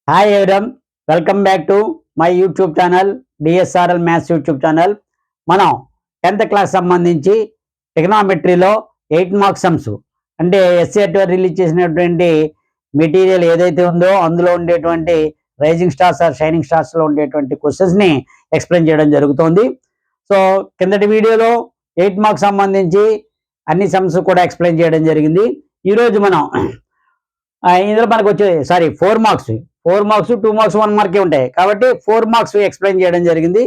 Hi everyone, welcome back to my YouTube channel DSRL maths YouTube channel. మనం 10th class సంబంధించి ట్రిగ్నామెట్రీలో 8 marks sums అంటే ఎస్ఏట్ release చేసినటువంటి material ఏదైతే ఉందో అందులో ఉండేటువంటి రైజింగ్ స్టార్స్ ఆర్ షైనింగ్ స్టార్స్లో ఉండేటువంటి క్వశ్చన్స్ని ఎక్స్ప్లెయిన్ చేయడం జరుగుతుంది. సో కిందటి వీడియోలో 8 మార్క్స్ సంబంధించి అన్ని సమ్స్ కూడా ఎక్స్ప్లెయిన్ చేయడం జరిగింది. ఈరోజు మనం ఇందులో మనకు వచ్చే 4 మార్క్స్ 2 మార్క్స్ 1 మార్కే ఉంటాయి కాబట్టి 4 మార్క్స్ ఎక్స్ప్లెయిన్ చేయడం జరిగింది.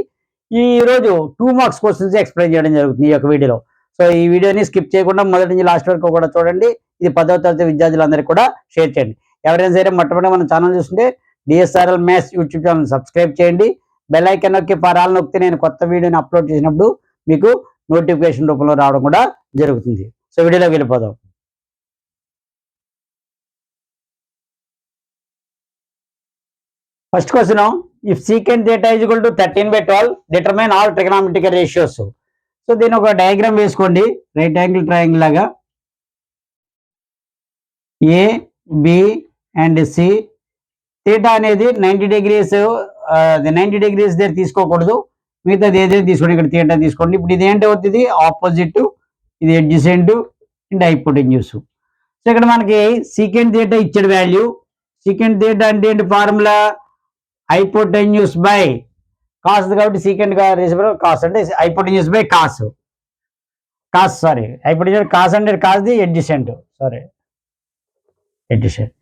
ఈ రోజు 2 మార్క్స్ క్వశ్చన్స్ ఎక్స్ప్లెయిన్ చేయడం జరుగుతుంది ఈ యొక్క వీడియోలో. సో ఈ వీడియోని స్కిప్ చేయకుండా మొదటి నుంచి లాస్ట్ వరకు కూడా చూడండి. ఇది 10వ తరగతి విద్యార్థులందరికీ కూడా షేర్ చేయండి. ఎవరైనా సరే మొట్టమొదటి మన ఛానల్ చూస్తుంటే DSRL maths YouTube channel subscribe చేయండి. బెల్ ఐకాన్ నొక్కి పరాలు నొక్కితే నేను కొత్త వీడియోని అప్లోడ్ చేసినప్పుడు మీకు నోటిఫికేషన్ రూపంలో రావడం కూడా జరుగుతుంది. సో వీడియోలోకి వెళ్ళిపోదాం. First question, if secant theta is equal to 13/12 determine all trigonometrical ratios. So దీని ఒక డయాగ్రామ్ వేసుకోండి. రైట్ యాంగిల్ ట్రయాంగిల్ లాగా A B and C. Theta అనేది 90 డిగ్రీస్ 90 డిగ్రీస్ దగ్గర తీసుకోకూడదు, మిగతాది ఏదైతే తీసుకోండి. ఇక్కడ థీటా తీసుకోండి. ఇప్పుడు ఇది ఏంటి అవుతుంది? ఆపోజిట్, ఇది అడ్జసెంట్ అండ్ హైపోటెన్యూస్. సో ఇక్కడ మనకి సీకెంట్ థీటా ఇచ్చిన వాల్యూ. సీకెంట్ థీటా అంటే ఏంటి? ఫార్ములా హైపోటెన్యూస్ బై కాస్ కాబట్టి సీకెంట్ కాస్ అంటే hypotenuse by cos. Hypotenuse cos అంటే కాస్ది అడ్జసెంట్. అడ్జసెంట్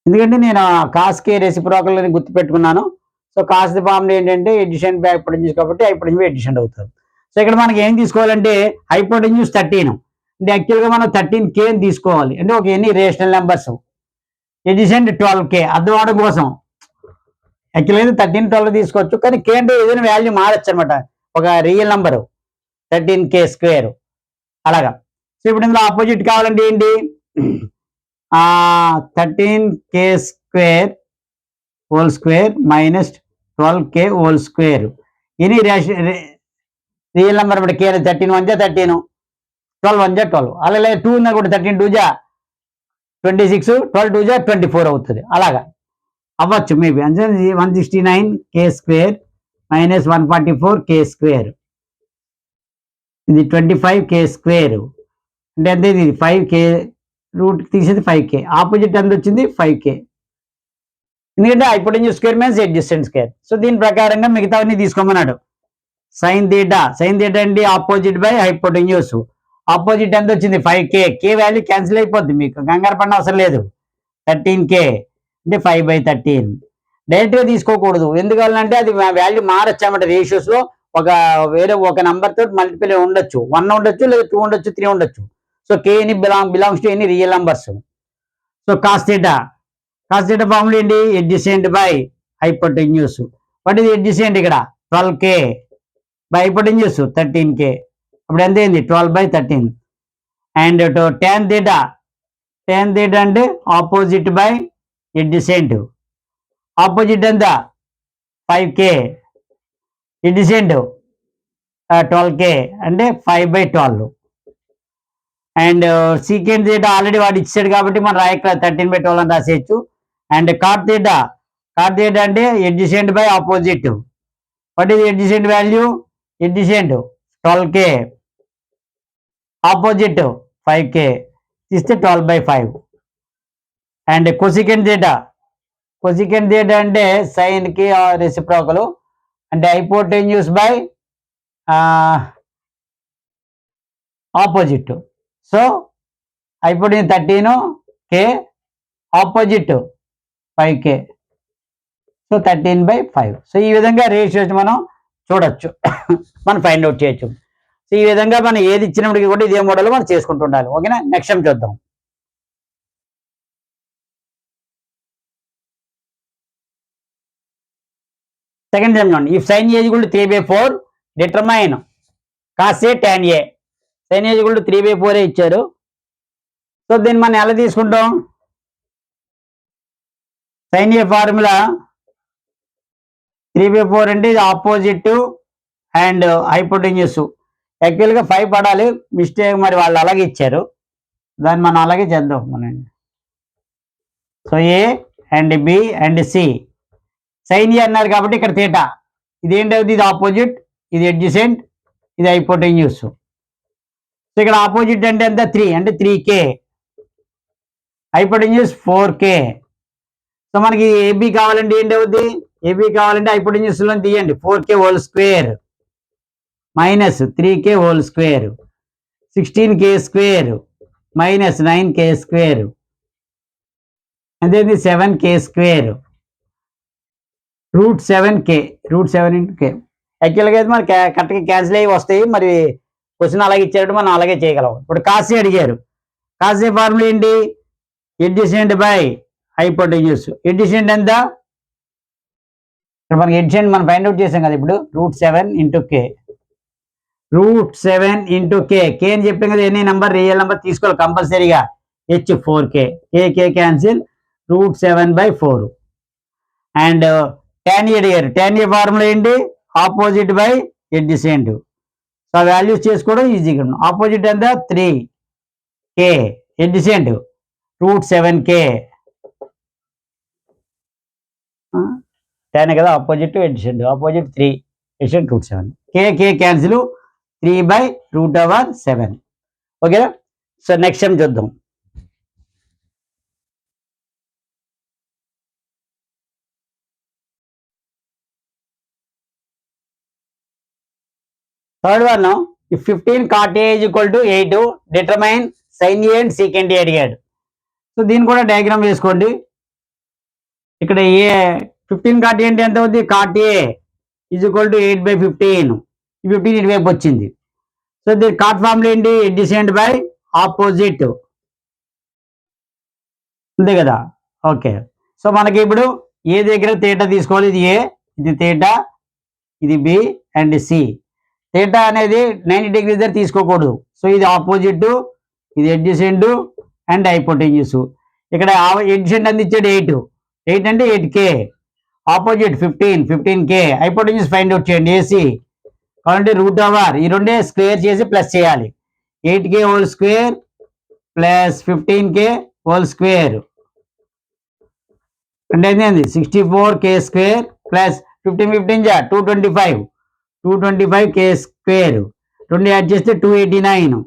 ఎందుకంటే నేను కాస్కి రెసిప్రోకల్ అని గుర్తుపెట్టుకున్నాను. సో కాస్ది ఫార్ములా ఏంటంటే అడ్జసెంట్ బై హైపోటెన్యూస్ కాబట్టి హైపోటెన్యూస్ బై అడ్జసెంట్ అవుతుంది. సో ఇక్కడ మనకి ఏం తీసుకోవాలంటే హైపోటెన్యూస్ 13 అంటే యాక్చువల్గా మనం 13K అని తీసుకోవాలి. అంటే ఒక ఎన్ని రేషనల్ నెంబర్స్. అడ్జసెంట్ 12K అర్థం అవడం కోసం యాక్చువల్గా 13, 12 తీసుకోవచ్చు, కానీ K అంటే ఏదైనా వాల్యూ మారచ్చు అనమాట. ఒక రియల్ నెంబరు 13K² అలాగా. సో ఇప్పుడు ఇందులో ఆపోజిట్ కావాలంటే ఏంటి? 13K² whole square minus 12K whole square. ఇది రియల్ నెంబర్ అనమాట. K 13 1 జా 13, 12 1 జా 12, అలాగే 2 ఉన్నా కూడా 13 2 జా 26, 12 2 జా 24 అవుతుంది. అలాగా అవ్వచ్చు మేబీ. అంటే 169K² మైనస్ 144K². ఇది 25K² అంటే అంతే. ఇది 5K రూట్ తీసేది 5K. ఆపోజిట్ ఎంత వచ్చింది? 5K. ఎందుకంటే hypotenuse square means adjacent square. So దీని ప్రకారంగా మిగతావన్నీ తీసుకోమన్నాడు. సైన్ థీటా అంటే ఆపోజిట్ బై హైపోటెన్యూస్. ఆపోజిట్ ఎంత వచ్చింది? 5K. K వాల్యూ క్యాన్సిల్ అయిపోద్ది, మీకు కంగారు పడిన అవసరం లేదు. 13K అంటే 5/13. డైరెక్ట్గా తీసుకోకూడదు. ఎందుకంటే అది వాల్యూ మారచ్చు అన్నమాట. రేషియోస్లో వేరే ఒక నెంబర్ తోటి మల్టిపుల్ ఉండొచ్చు. 1 ఉండొచ్చు, లేదా 2 ఉండొచ్చు, 3 ఉండొచ్చు. So K any belongs to any real numbers. So cos theta formula ఏంటి? Adjacent by hypotenuse. వాట్ ఇది అడ్జసెంట్? ఇక్కడ 12K బై హైపోటెన్యూస్ 13K. అప్పుడు ఎంత అయింది? 12/13. అండ్ tan థీటా అంటే ఆపోజిట్ బై అడ్జసెంట్. ఆపోజిట్ ఎంత? 5K. అడ్జసెంట్ 12K అంటే 5/12. And secant theta already వాడు ఇచ్చాడు కాబట్టి మనం రాయక 13/12 అని రాసేయచ్చు. అండ్ కాట్ థీటా అంటే adjacent by opposite. What is adjacent value? Adjacent 12K, opposite 5K తీస్తే 12/5. అండ్ కొసికెంట్ థీటా అంటే సైన్కి రెసిప్రోకల్ అంటే hypotenuse by opposite. So hypotenuse 13K, opposite 5K. So 13/5. So ఈ విధంగా రేషియోస్ మనం చూడొచ్చు, మనం ఫైండ్ అవుట్ చేయొచ్చు. సో ఈ విధంగా మనం ఏది ఇచ్చినప్పటికీ కూడా ఇదే మోడల్ మనం చేసుకుంటూ ఉండాలి. ఓకేనా? నెక్స్ట్ టైం చూద్దాం. Second time if sine A equal to 3/4 determine cos A tan ఏ. సైన్ ఏ ఈక్వల్ టు 3/4 ఇచ్చారు. సో దీన్ని మనం ఎలా తీసుకుంటాం? సైన్ ఏ ఫార్ములా 3/4 అంటే ఇది ఆపోజిట్ అండ్ హైపోటెన్యూస్. యాక్చువల్గా 5 పడాలి, మిస్టేక్ మరి వాళ్ళు అలాగే ఇచ్చారు. దాన్ని మనం అలాగే చేద్దాం. మనం so A and B and C. Sine A అన్నారు కాబట్టి ఇక్కడ థీటా. ఇదేంటవుతుంది? ఇది ఆపోజిట్, ఇది అడ్జసెంట్, ఇది హైపోటెన్యూస్. సో ఇక్కడ ఆపోజిట్ అంటే ఎంత? 3 అంటే 3k, హైపోటెన్యూస్ 4k. సో మనకి ఏబీ కావాలంటే ఏంటవుద్ది? ఏబీ కావాలంటే హైపోటెన్యూస్ లో తీయండి. 4k whole square minus 3k whole square, 16k square minus 9k square, అంతేంది 7k square, √7k, √7 into k. యాక్చువల్గా అయితే మనకి కరెక్ట్గా క్యాన్సిల్ అయ్యి వస్తాయి. మరి క్వశ్చన్ అలాగే ఇచ్చారు, మనం అలాగే చేయగలం. ఇప్పుడు కాసే అడిగారు. కాసే ఫార్ములా ఏంటి? Adjacent by hypotenuse. అడ్జసెంట్ ఎంత? ఇక్కడ మనకి అడ్జసెంట్ మనం ఫైండ్ అవుట్ చేసాం కదా ఇప్పుడు. √7 into k, √7 into k. కే అని చెప్పాం కదా, ఎనీ నెంబర్ రియల్ నెంబర్ తీసుకోవాలి కంపల్సరీగా. h 4k, k cancel, √7/4. And tan ఏ అడిగారు. tan ఏ ఫార్ములా ఏంటి? Opposite by adjacent. So values చేసుకోవడం ఈజీగా. ఆపోజిట్ ఎంత? 3k, adjacent √7k. tan కదా opposite adjacent. Opposite 3, adjacent √7. k cancel, 3/√7. ఓకేనా? సో నెక్స్ట్ టైం చూద్దాం. Third one, if 15 cot A is equal to 8, determine sin A and secant A అడిగాడు. So దీన్ని కూడా diagram వేసుకోండి. ఇక్కడ ఏ 15 cot A అంటే ఎంత అవుతుంది? cot A is equal to 8/15. ఈ 15 ఇటువైపు వచ్చింది. సో దీని కాట్ ఫార్ములా ఏంటి? అడ్జసెంట్ బై ఆపోజిట్, అంతే కదా? ఓకే. సో మనకి ఇప్పుడు ఏ దగ్గర థీటా తీసుకోవాలి. ఇది ఏ, ఇది థీటా, ఇది బి అండ్ సి. థీటా అనేది 90 degrees దగ్గర తీసుకోకూడదు. సో ఇది ఆపోజిట్, ఇది అడ్జసెంట్ అండ్ హైపోటెన్యూస్. ఇక్కడ అడ్జసెంట్ అందించాడు 8, 8 అంటే 8k, opposite 15k, hypotenuse find out చేయండి. ఏసీ కాబట్టి √, ఈ రెండే స్క్వేర్ చేసి ప్లస్ చేయాలి. 8k whole square plus 15k whole square అంటే ఏంటి? 64k స్క్వేర్ ప్లస్ 15 జా 225k స్క్వేర్. 2 యాడ్ చేస్తే 289.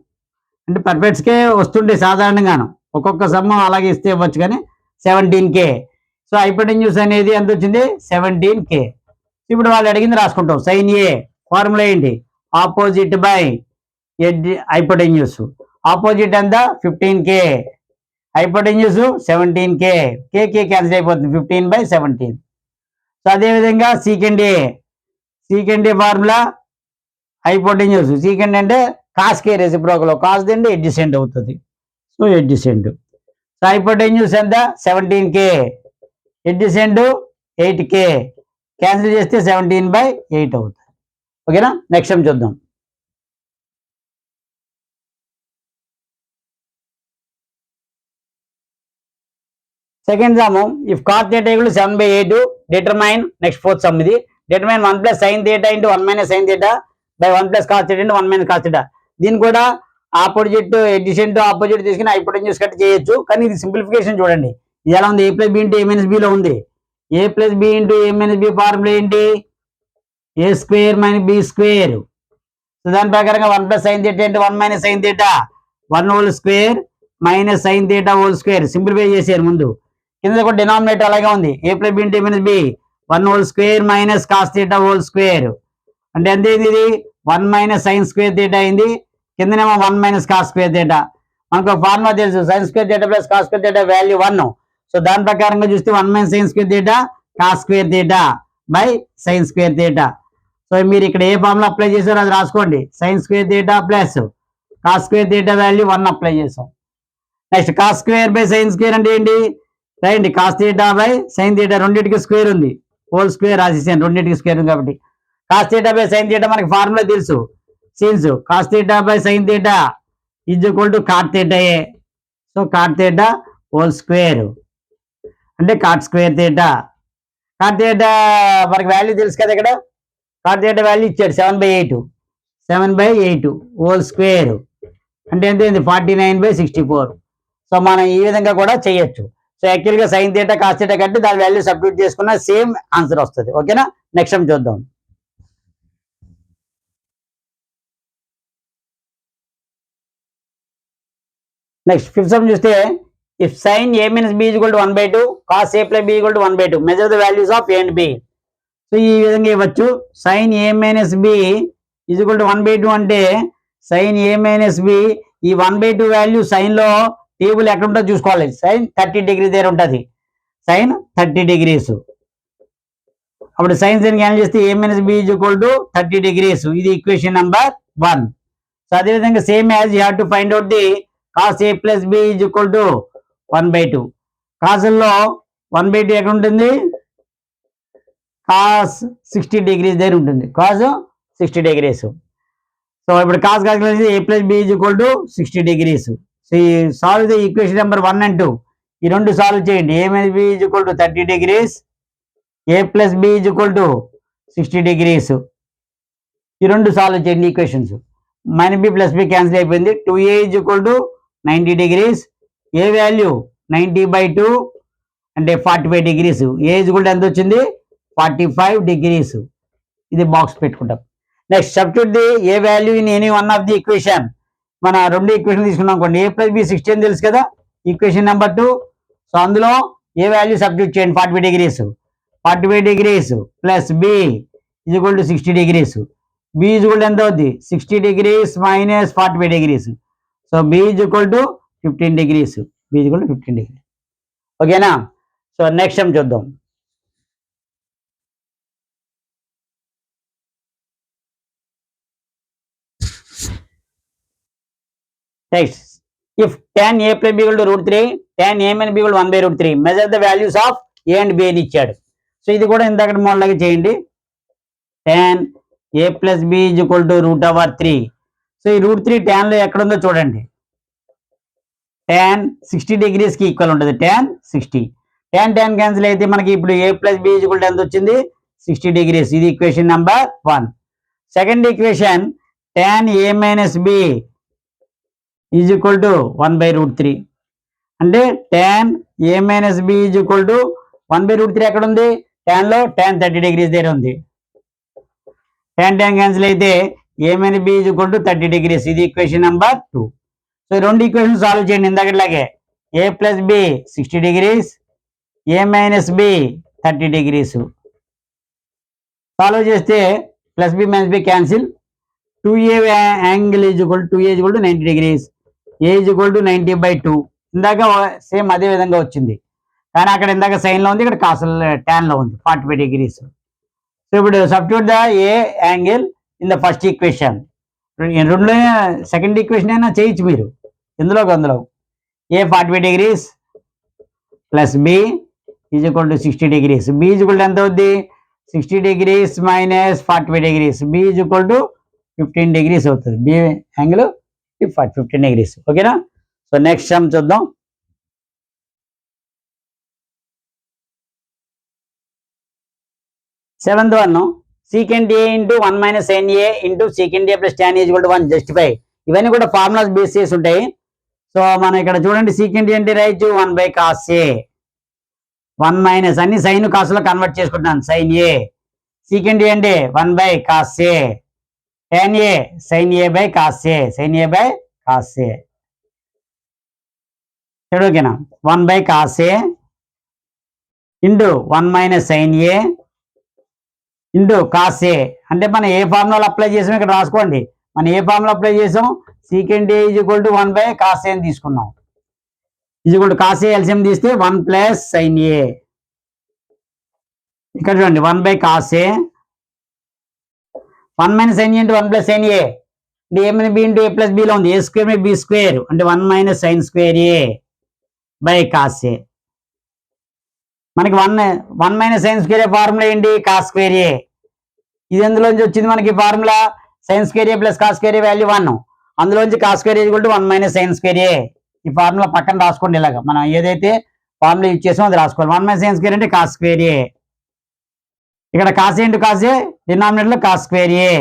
అంటే పర్ఫెక్ట్స్కే వస్తుండే సాధారణంగాను. ఒక్కొక్క సమ్మం అలాగే ఇస్తే ఇవ్వచ్చు కానీ 17k. సో హైపోటెన్యూస్ అనేది ఎంత వచ్చింది? 17k. ఇప్పుడు వాళ్ళు అడిగింది రాసుకుంటాం. సైన్ ఏ ఫార్ములా ఏంటి? Opposite by hypotenuse. ఆపోజిట్ ఎంత? 15k, hypotenuse 17k, k cancel అయిపోతుంది, 15/17. సో అదేవిధంగా secant A formula hypotenuse. Secant అంటే కాస్ కే రెసిప్రోకల్, కాస్ దండి అడ్జసెంట్ అవుతుంది. So adjacent. సో హైపోటెన్యూస్ ఎంత? 17k, అడ్జసెంట్ 8k, క్యాన్సిల్ చేస్తే 17/8 అవుతుంది. ఓకేనా? నెక్స్ట్ టైం చూద్దాం. Second sum, if cot θ = 7/8, determine. Next fourth sum ఇది. Determine 1 + sin θ × 1 - sin θ by 1 + cos θ × 1 - cos θ. దీన్ని కూడా ఆపోజిట్ అడ్జసెంట్ ఆపోజిట్ తీసుకుని హైపోటెన్యూస్ కట్ చేయొచ్చు. కానీ ఇది సింప్లిఫికేషన్ చూడండి. ఇది ఎలా ఉంది? a + b × a - b లో ఉంది. a + b × a - b formula ఏంటి? a² - b². సో దాని ప్రకారంగా 1 + sin θ × 1 - sin θ, 1 whole square minus sin θ whole square. Simplify చేశారు ముందు. కింద కూడా డినామినేటర్ అలాగే ఉంది. a + b × a - b, 1 whole square minus cos θ whole square. అంటే ఎంత అయింది? ఇది 1 - sin² θ అయింది. కిందనేమో 1 - cos² θ. మనకు ఫార్ములా తెలుసు, sin² θ + cos² θ వాల్యూ 1. సో దాని ప్రకారంగా చూస్తే 1 - sin² θ cos² θ by sin² θ. So మీరు ఇక్కడ ఏ ఫార్ములా అప్లై చేశారో అది రాసుకోండి. sin² θ plus cos² θ value 1 apply చేసాం. నెక్స్ట్ cos² sin² అంటే ఏంటి? రైట్, cos θ బై sin θ, రెండింటికి స్క్వేర్ ఉంది, హోల్ స్క్వేర్ రాసేసాను, రెండింటికి స్క్వేర్ ఉంది కాబట్టి. cos θ బై sin θ మనకి ఫార్ములా తెలుసు. Since cos θ by sin θ is equal to cot θ ఏ. సో cot θ హోల్ స్క్వేర్ అంటే cot² θ. cot θ మనకి వాల్యూ తెలుసు కదా. ఇక్కడ cot θ వాల్యూ ఇచ్చాడు 7/8 హోల్ స్క్వేర్ అంటే ఎంత? 49/64. సో మనం ఈ విధంగా కూడా చేయొచ్చు. సో యాక్చువల్గా సైన్ థీటా కాస్ థీటా కట్టి దాని వాల్యూ సబ్స్టిట్యూట్ చేసుకున్న సేమ్ ఆన్సర్ వస్తుంది. ఓకేనా, నెక్స్ట్ సమ్ చూద్దాం. నెక్స్ట్ ఫిఫ్త్ సమ్ చూస్తే if sign a minus b is equal to 1/2 cos a plus b is equal to 1/2 measure the values of a and b. So ఈ విధంగా ఇవ్వచ్చు. Sine a minus b is equal to 1/2 అంటే sign a minus b ఈ 1/2 value sign లో table ఎక్కడ ఉంటుందో చూసుకోవాలి. Sign 30 degree దగ్గర ఉంటుంది, సైన్ 30 డిగ్రీస్. అప్పుడు సైన్ సైన్ క్యాన్సిల్ చేస్తే a minus b is equal to 30 degrees. ఇది ఈక్వేషన్ నెంబర్ 1. సో అదేవిధంగా same as you have to find out the cos a plus b is equal to 1/2. కాసుల్లో 1/2 ఎక్కడ ఉంటుంది, cos 60 degrees దగ్గర ఉంటుంది, cos 60 degrees. So ఇప్పుడు cos calculation a plus b is equal to 60 degrees. So ఈ solve the equation number 1 and 2. ఈ రెండు solve చేయండి. a minus b is equal to 30 degrees, a plus b is equal to 60 degrees. ఈ రెండు solve చేయండి equations. Minus b plus b cancel అయిపోయింది. 2a is equal to 90 degrees, A value 90/2 అంటే 45 degrees. A is equal to ఎంత వచ్చింది, 45 degrees. ఇది box పెట్టుకుంటాం. Next substitute the A value in any one of the equation. మన రెండు equation తీసుకున్నాం అనుకోండి. a plus b 60 అని తెలుసు కదా, ఈక్వేషన్ నెంబర్ 2. సో అందులో ఏ వాల్యూ సబ్స్టిట్యూట్ చేయండి, 45 degrees. 45 degrees plus b is equal to 60 degrees. b is equal to ఎంత అవుద్ది, 60 degrees minus 45 degrees. So b is equal to 15 degrees. b is equal to 15 degree. ఓకేనా. So next sum చూద్దాం. Next if tan a plus b equal to √3, tan a minus b equal to 1/√3 measure the values of a and b అని ఇచ్చాడు. So ఇది కూడా ఇందాక మోడల్గా చేయండి. tan a plus b is equal to √3. So ఈ √3 tan లో ఎక్కడ ఉందో చూడండి. tan 60 డిగ్రీస్ కి ఈక్వల్ ఉంటుంది, tan 60. tan క్యాన్సిల్ అయితే మనకి ఇప్పుడు a plus b is equal to ఎంత వచ్చింది, 60 డిగ్రీస్. ఇది equation number 1. Second equation tan a minus b is equal to 1/√3 అంటే tan a minus b is equal to 1/√3 ఎక్కడ ఉంది, tan లో tan 30 డిగ్రీస్ దగ్గర ఉంది. tan క్యాన్సిల్ అయితే a minus b is equal to 30 degrees. ఇది equation number 2. So రెండు equation solve చేయండి ఇందాకట్లాగే. a plus b 60 degrees, a minus b 30 degrees. Solve చేస్తే plus b minus b cancel. 2a angle is equal to 2a is equal to 90 degrees, a is equal to 90/2. ఇందాక same అదే విధంగా వచ్చింది, కానీ అక్కడ ఇందాక సైన్లో ఉంది, ఇక్కడ కాసల్ ట్యాన్లో ఉంది 45 డిగ్రీస్. సో ఇప్పుడు substitute the A angle in the first equation. రెండులో సెకండ్ ఈక్వేషన్ అయినా చేయొచ్చు మీరు, అందులో A 45 degrees plus B is equal to 60 degrees. B is equal to ఎంత అవుద్ది, 60 degrees minus 45 degrees. B is equal to 15 degrees అవుతుంది. B angle 15 degrees. ఓకేనా. So next sum చూద్దాం. Seventh one, secant A into 1 minus sin a into secant A plus tan is equal to 1 justify. ఇవన్నీ కూడా formulas base చేసి ఉంటాయి. So మనం ఇక్కడ చూడండి, సీకెంట్ ఏంటి రాయొచ్చు, 1/cos a. 1 మైనస్ అన్ని సైన్ కాసులో కన్వర్ట్ చేసుకుంటున్నాను, sin a. సీకెంట్ ఏ అంటే 1/cos a. tan a sin a/cos a, sin a/cos a. ఓకేనా. 1/cos a into 1 minus sin a into cos a. అంటే మనం ఏ ఫార్ములాలో అప్లై చేసాం ఇక్కడ రాసుకోండి. మనం ఏ ఫార్ములా అప్లై చేసాం, secant A is equal to 1/cos a అని తీసుకున్నాం. Is equal to cos a LCM తీస్తే 1 ప్లస్ sin a. ఇక్కడ చూడండి 1/cos a, 1 minus sin a అంటే 1 ప్లస్ sin a. అంటే a minus b into a plus b లో ఉంది, a square by b square అంటే 1 minus sin square a by cos a. మనకి 1 minus sin square ఏ formula ఏంటి, cos square a. ఇది ఎందులోంచి వచ్చింది మనకి formula, sin square a plus cos square a value 1. అందులోంచి cos square equal to 1 minus sin square a. ఈ formula పక్కన రాసుకోండి. ఇలాగా మనం ఏదైతే ఫార్ములా యూజ్ చేసామో అది రాసుకోవాలి. 1 మైనస్ sin స్క్వేర్ అంటే cos స్క్వేర్ a. ఇక్కడ cos into cos a, డినామినేటర్లో cos square a.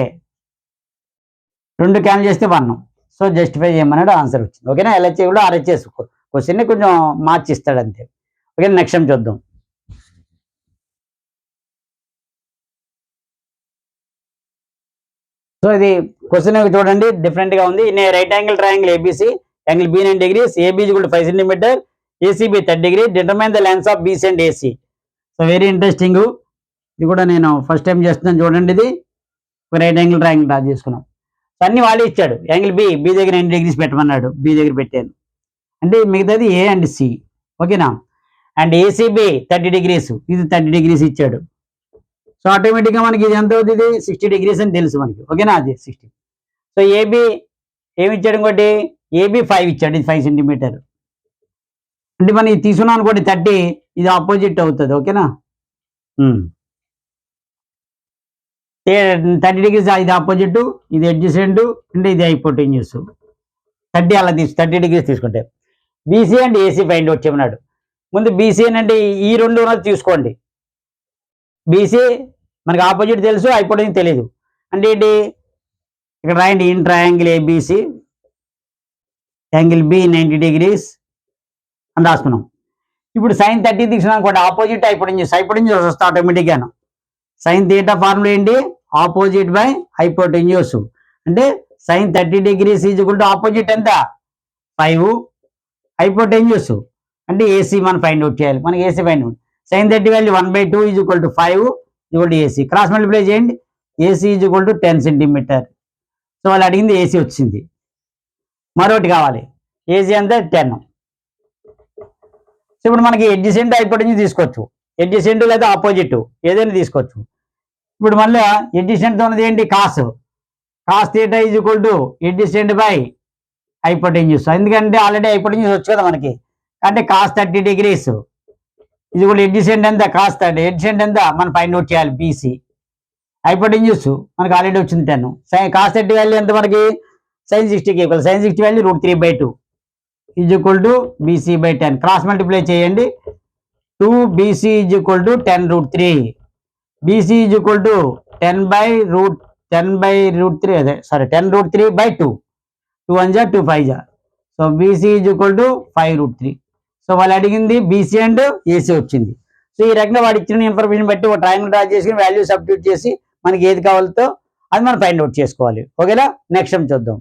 రెండు క్యాన్సిల్ చేస్తే 1. సో జస్టిఫై చేయమన్నాడు, ఆన్సర్ వచ్చింది. ఓకేనా. LHS కూడా RHS క్వశ్చన్ని కొంచెం మార్చి ఇస్తాడు అంతే. ఓకే, నెక్స్ట్ టైం చూద్దాం. సో ఇది క్వశ్చన్ చూడండి, డిఫరెంట్ గా ఉంది. In right angle triangle ABC, angle B 90 degrees, AB is equal to 5 centimeter, ACB 30 degrees, determine the lengths of BC and AC. So very interesting. ఇది కూడా నేను first time చేస్తున్నాను చూడండి. ఇది రైట్ యాంగిల్ ట్రయాంగిల్ డ్రా చేసుకున్నాం. So అన్ని వాళ్ళే ఇచ్చాడు. యాంగిల్ బి దగ్గర 90 degrees పెట్టమన్నాడు, బి దగ్గర పెట్టాను. అంటే మిగతాది ఏ అండ్ సి, ఓకేనా. అండ్ ఏసీబీ 30 degrees, ఇది 30 degrees ఇచ్చాడు. సో ఆటోమేటిక్గా మనకి ఇది ఎంత అవుతుంది, 60 degrees అని తెలుసు మనకి, ఓకేనా. అది 60. సో ఏబి ఏమి ఇచ్చాడు, ఇంకోటి ఏబి 5 ఇచ్చాడు, ఇది 5 centimeter. అంటే మనం ఇది తీసుకున్నాం అనుకోండి 30, ఇది ఆపోజిట్ అవుతుంది, ఓకేనా. 30 degrees ఇది ఆపోజిట్, ఇది అడ్జసెంట్, అంటే ఇది హైపోటెన్యూస్. 30 అలా 30 degrees తీసుకుంటే BC and AC find out చేయమన్నాడు. ముందు బీసీ అంటే ఈ రెండు ఉన్నది తీసుకోండి. బీసీ మనకి ఆపోజిట్ తెలుసు, హైపోటెన్యూస్ తెలియదు. అంటే ఏంటి, ఇక్కడ రాయండి, in triangle ABC, angle B 90 degrees అని రాసుకున్నాం. ఇప్పుడు సైన్ 30 తీసుకున్నాం కూడా ఆపోజిట్ హైపోటెన్యూస్ వస్తే ఆటోమేటిక్గాను సైన్ థీటా ఫార్ములా ఏంటి, ఆపోజిట్ బై హైపోటెన్యూస్. అంటే sine 30 degrees is equal to opposite ఎంత 5, హైపోటెన్యూస్ అంటే ఏసీ మనం ఫైండ్ అవుట్ చేయాలి. మనకి AC find out, sine 30 value 1/2 is equal to 5 equal to AC. Cross multiply చేయండి, AC is equal to 10 centimeter. So వాళ్ళు అడిగింది AC వచ్చింది. మరొకటి కావాలి, ఏసీ అంతా 10. సో ఇప్పుడు మనకి ఎడ్జసెంట్ హైపోటెన్యూస్ తీసుకోవచ్చు, ఎడ్జసెంట్ లేదా ఆపోజిట్ ఏదైనా తీసుకోవచ్చు. ఇప్పుడు మళ్ళీ ఎడ్జసెంట్తో ఉన్నది ఏంటి, cos theta is equal to adjacent by hypotenuse. ఎందుకంటే ఆల్రెడీ హైపోటెన్యూస్ వచ్చు కదా మనకి, అంటే కాస్ 30 degrees ఇది కూడా ఎడ్జసెంట్ ఎంత, కాస్ 30, ఎడ్జసెంట్ ఎంత మనం ఫైండ్ అవుట్ చేయాలి, బీసీ. హైపోటెన్యూస్ మనకి ఆల్రెడీ వచ్చింది 10. కాస్ 30 వాల్యూ ఎంత మనకి, సైన్ 60కి equal, sine 60 value √3/2 is equal to BC by 10. Cross multiply చేయండి, 2BC is equal to 10√3, BC is equal to 10/√3, అదే సారీ 10√3/2, 2 1 జా 2 5 జా. So BC is equal to 5√3. So వాళ్ళు అడిగింది బీసీ అండ్ ఏసీ వచ్చింది. సో ఈ రకంగా వాడు ఇచ్చిన ఇన్ఫర్మేషన్ బట్టి ఒక ట్రయాంగిల్ డ్రా చేసుకుని వాల్యూ సబ్స్టిట్యూట్ చేసి మనకి ఏది కావాలో అది మనం ఫైండ్ అవుట్ చేసుకోవాలి, ఓకేనా. నెక్స్ట్ టైం చూద్దాం.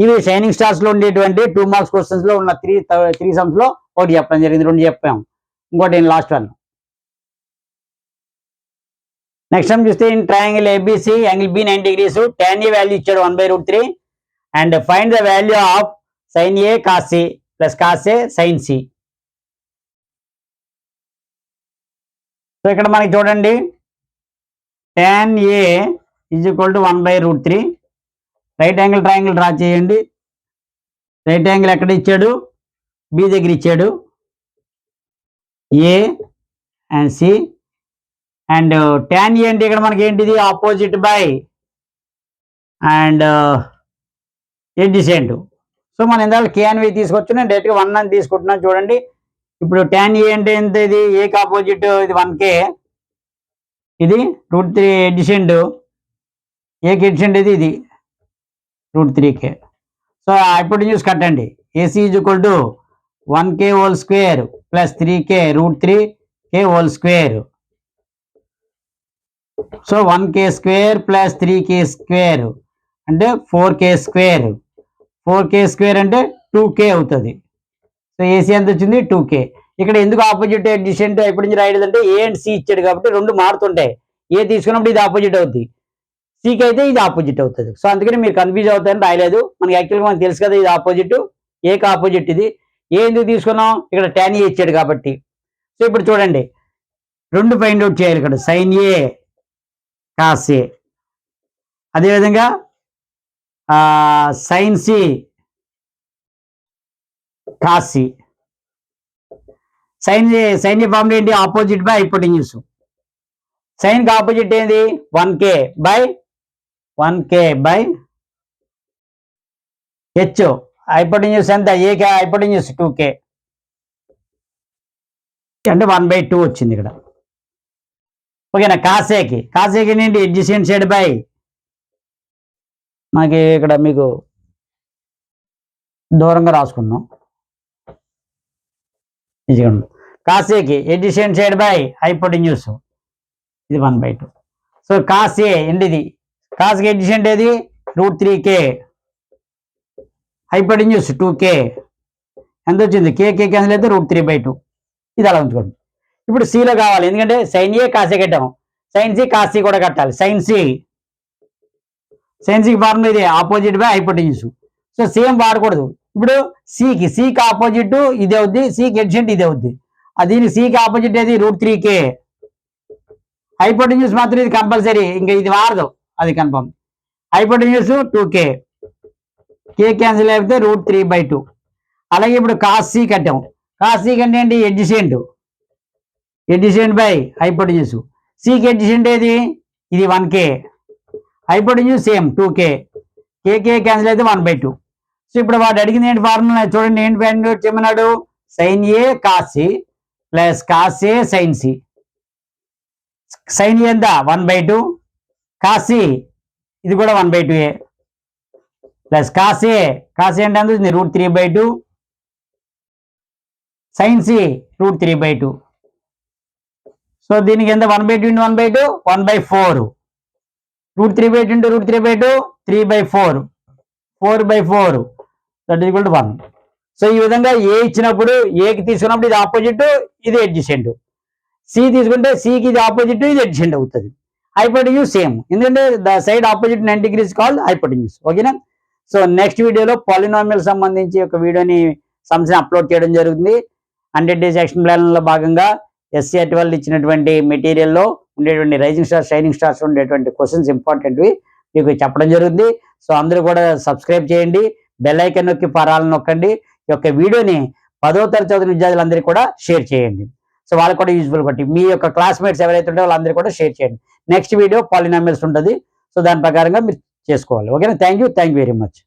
ఇవి షైనింగ్ స్టార్స్ లో ఉండేటువంటి 2 marks క్వశ్చన్స్ లో ఉన్న 3 sums లో ఒకటి చెప్పడం జరిగింది, 2 చెప్పాం, ఇంకోటి లాస్ట్ వన్. నెక్స్ట్ టైం చూస్తే in triangle ABC, angle B 90 degrees, tan A value ఇచ్చాడు 1/√3 and find the value of sine A cos C plus cos A sine C. So ఇక్కడ మనకి చూడండి, tan A is equal to 1/√3. Right angle triangle draw చేయండి. Right angle ఎక్కడ ఇచ్చాడు, B దగ్గర ఇచ్చాడు, A and C. And tan A అంటే ఇక్కడ మనకి ఏంటిది, opposite by and adjacent. So మనం ఇందాక కే అని తీసుకొచ్చు, నేను డైరెక్ట్గా 1 అని తీసుకుంటున్నాను చూడండి. ఇప్పుడు tan ఏ అంటే ఎంత, ఇది ఏకి ఆపోజిట్, ఇది 1K, ఇది √3 ఎడ్జసెంట్, ఏకి ఎడ్జసెంట్ ఇది √3K. సో హైపోటెన్యూస్ కట్టండి, AC is equal to 1K whole square plus 3K √3K whole square. So 1K square plus 3K square అంటే 4K స్క్వేర్. 4K స్క్వేర్ అంటే 2K అవుతుంది. సో ఏసీ ఎంత వచ్చింది, 2K. ఇక్కడ ఎందుకు ఆపోజిట్ అడ్జసెంట్ హైపోటెన్యూస్ రాయలేదంటే A and C ఇచ్చాడు కాబట్టి రెండు మారుతుంటాయి. ఏ తీసుకున్నప్పుడు ఇది ఆపోజిట్ అవుతుంది, సికి అయితే ఇది ఆపోజిట్ అవుతుంది. సో అందుకని మీరు కన్ఫ్యూజ్ అవుతారని రాయలేదు. మనకి యాక్చువల్గా మనకు తెలుసు కదా, ఇది ఆపోజిట్, ఏకి ఆపోజిట్ ఇది. ఏ ఎందుకు తీసుకున్నాం, ఇక్కడ tan ఏ ఇచ్చాడు కాబట్టి. సో ఇప్పుడు చూడండి, రెండు ఫైండ్ అవుట్ చేయాలి ఇక్కడ, సైన్ ఏ కాస్ ఏ, అదేవిధంగా sine C cos C. Sine A formula ఏంటి, ఆపోజిట్ బై హైపోటెన్యూస్. సైన్ కి ఆపోజిట్ ఏంది, 1K బై హెచ్. హైపోటెన్యూస్ ఎంత, ఏకి హైపోటెన్యూస్ 2K అంటే 1/2 వచ్చింది ఇక్కడ, ఓకేనా. కాసేకి ఏంటి, ఎడ్జసెంట్ సైడ్ బై, మనకి ఇక్కడ మీకు దూరంగా రాసుకున్నాం, కాస్ ఏకి ఎడ్జసెంట్ సైడ్ బై హైపోటెన్యూస్ ఇది 1/2. సో కాస్ ఏ ఏంటి ఇది కాస్కి ఎడ్జసెంట్ ఏది √3k హైపోటెన్యూస్ 2k ఎంత వచ్చింది కేకే క్యాన్సిల్ అయితే √3/2 ఇది అలా ఉంచుకోండి. ఇప్పుడు సిలో కావాలి ఎందుకంటే సైన్ ఏ కాసే కట్టాము సైన్ సి కాస్ సి కూడా కట్టాలి సైన్ సికి ఫార్ములా ఇది opposite by hypotenuse. So same వాడకూడదు ఇప్పుడు సికి ఆపోజిట్ ఇదే అవుద్ది సికి ఎడ్జెంట్ ఇదే అవుద్ది దీనికి సికి ఆపోజిట్ ఏది √3k హైపోటెన్యూస్ మాత్రం ఇది కంపల్సరీ ఇంకా ఇది వాడదు అది కన్ఫర్మ్ హైపోటెన్యూస్ 2k కే క్యాన్సిల్ అయిపోతే √3/2. అలాగే ఇప్పుడు కాస్ సి కట్టాము కాస్ సి కంటే ఏంటి ఎడ్జసెంట్ బై హైపోటెన్యూస్ సికి ఎడ్జసెంట్ ఏది ఇది 1k హైపోటెన్యూస్ సేమ్ 2k కేకే క్యాన్సిల్ అయితే 1/2. సో ఇప్పుడు వాడు అడిగింది ఏంటి ఫార్ములా చూడండి ఏంటి ఫైండ్ అవుట్ చేయమన్నాడు sine A cos C plus cos A sine C sine A ఎంత 1/2 కాస్ సి ఇది కూడా 1/2 ప్లస్ కాస్ ఏ అంటే ఎంత వచ్చింది √3/2 సైన్ సి √3/2. సో దీనికి ఎంత 1/2 × 1/2 1/4 √3/2 × √3/2 3/4 4/4 that is equal to 1. So ఈ విధంగా ఏ ఇచ్చినప్పుడు ఏకి తీసుకున్నప్పుడు ఇది ఆపోజిట్ ఇది ఎడ్జసెంట్ సి తీసుకుంటే సికి ఇది ఆపోజిట్ ఇది ఎడ్జసెంట్ అవుతుంది హైపోటెన్యూస్ సేమ్ ఎందుకంటే the side opposite 90 degrees called hypotenuse ఓకేనా. సో నెక్స్ట్ వీడియోలో పాలినామియల్ సంబంధించి ఒక వీడియోని సమస్యని అప్లోడ్ చేయడం జరుగుతుంది 100 days యాక్షన్ ప్లాన్లో భాగంగా SCRT వాళ్ళు ఇచ్చినటువంటి మెటీరియల్లో ఉండేటువంటి రైజింగ్ స్టార్స్ షైనింగ్ స్టార్స్ ఉండేటువంటి క్వశ్చన్స్ ఇంపార్టెంట్వి మీకు చెప్పడం జరుగుతుంది. సో అందరూ కూడా సబ్స్క్రైబ్ చేయండి బెల్ ఐకాన్ నొక్కి పరాలను నొక్కండి ఈ యొక్క వీడియోని 10వ తరగతి చదివిన విద్యార్థులందరికీ కూడా షేర్ చేయండి. సో వాళ్ళకి కూడా యూజ్ఫుల్ బట్టి మీ యొక్క క్లాస్మేట్స్ ఎవరైతే ఉంటే వాళ్ళందరూ కూడా షేర్ చేయండి. నెక్స్ట్ వీడియో పాలినామియల్స్ ఉంటుంది సో దాని ప్రకారంగా మీరు చేసుకోవాలి ఓకేనా. Thank you very much.